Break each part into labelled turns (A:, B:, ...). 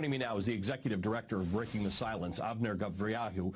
A: Joining me now is the executive director of Breaking the Silence, Avner Gavriyahu,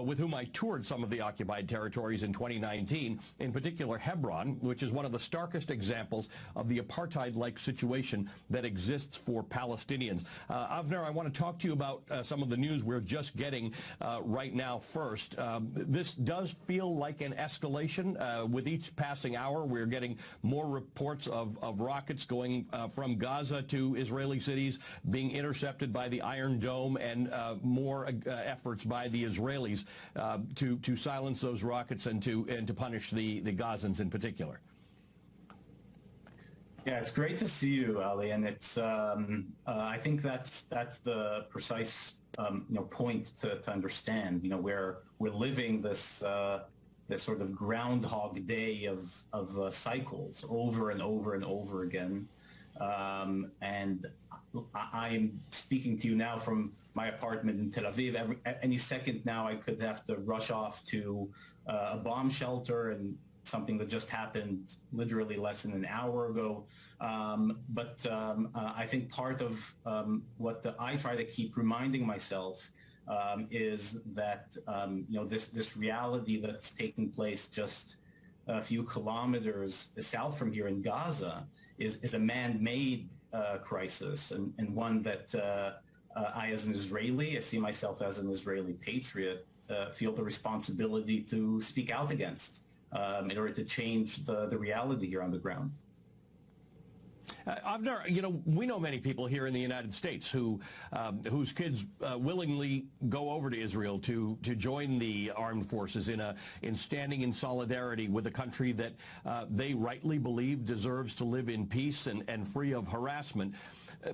A: with whom I toured some of the occupied territories in 2019, in particular Hebron, which is one of the starkest examples of the apartheid-like situation that exists for Palestinians. Avner, I want to talk to you about some of the news we're just getting right now first. This does feel like an escalation. With each passing hour, we're getting more reports of rockets going from Gaza to Israeli cities, being intercepted by the Iron Dome, and more efforts by the Israelis to silence those rockets and to punish the Gazans in particular.
B: Yeah, it's great to see you, Ali, and it's I think that's the precise point to understand. Where we're living this this sort of Groundhog Day of cycles over and over and over again. And I am speaking to you now from my apartment in Tel Aviv. Any second now I could have to rush off to a bomb shelter, and something that just happened literally less than an hour ago. But I think part of what I try to keep reminding myself is that this reality that's taking place just a few kilometers south from here in Gaza is a man-made crisis, and one that I, as an Israeli, I see myself as an Israeli patriot, feel the responsibility to speak out against in order to change the reality here on the ground.
A: Avner, we know many people here in the United States whose kids willingly go over to Israel to join the armed forces in standing in solidarity with a country that they rightly believe deserves to live in peace and free of harassment.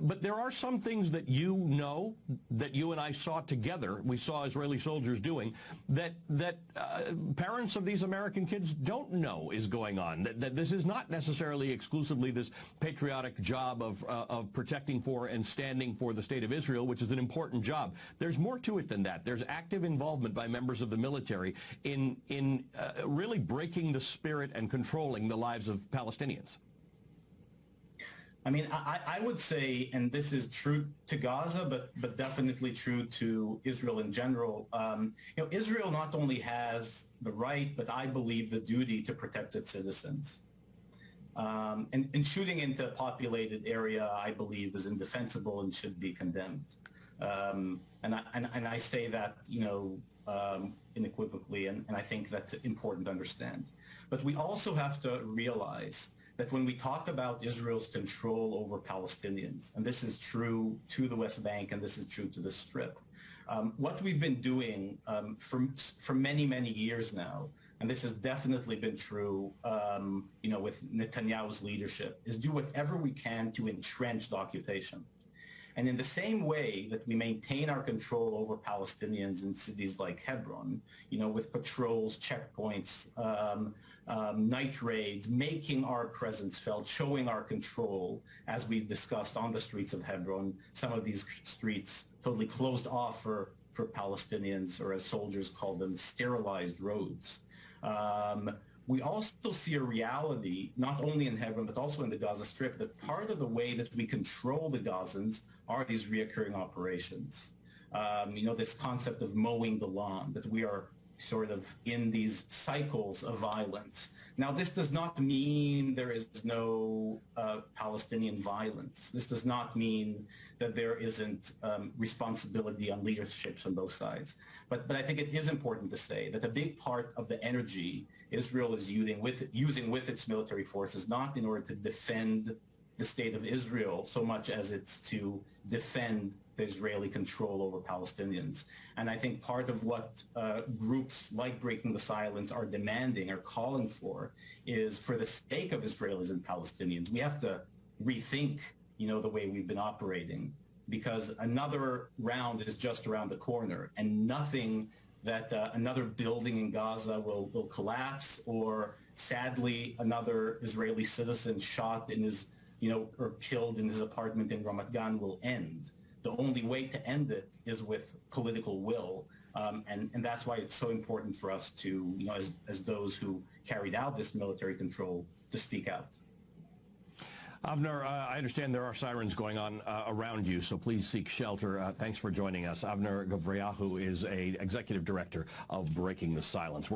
A: But there are some things that that you and I saw together, we saw Israeli soldiers doing, that parents of these American kids don't know is going on, that this is not necessarily exclusively this patriotic job of protecting for and standing for the state of Israel, which is an important job. There's more to it than that. There's active involvement by members of the military in really breaking the spirit and controlling the lives of Palestinians.
B: I mean, I would say, and this is true to Gaza, but definitely true to Israel in general. Israel not only has the right, but I believe the duty to protect its citizens. And shooting into a populated area, I believe, is indefensible and should be condemned. And I say that, unequivocally, and I think that's important to understand. But we also have to realize that when we talk about Israel's control over Palestinians, and this is true to the West Bank and this is true to the Strip, what we've been doing for many, many years now, and this has definitely been true, with Netanyahu's leadership, is do whatever we can to entrench the occupation. And in the same way that we maintain our control over Palestinians in cities like Hebron, with patrols, checkpoints, night raids, making our presence felt, showing our control, as we've discussed on the streets of Hebron, some of these streets totally closed off for Palestinians, or as soldiers call them, sterilized roads. We also see a reality, not only in Hebron, but also in the Gaza Strip, that part of the way that we control the Gazans are these reoccurring operations. This concept of mowing the lawn, that we are sort of in these cycles of violence. Now, this does not mean there is no Palestinian violence. This does not mean that there isn't responsibility on leaderships on both sides. But I think it is important to say that a big part of the energy Israel is using with its military forces, not in order to defend the state of Israel so much as it's to defend the Israeli control over Palestinians. And I think part of what groups like Breaking the Silence are demanding, are calling for, is for the sake of Israelis and Palestinians, we have to rethink, the way we've been operating, because another round is just around the corner, and nothing that another building in Gaza will collapse, or sadly another Israeli citizen shot in his or killed in his apartment in Ramat Gan will end. The only way to end it is with political will, and that's why it's so important for us to, as those who carried out this military control, to speak out.
A: Avner, I understand there are sirens going on around you, so please seek shelter. Thanks for joining us. Avner Gavriyahu is a executive director of Breaking the Silence.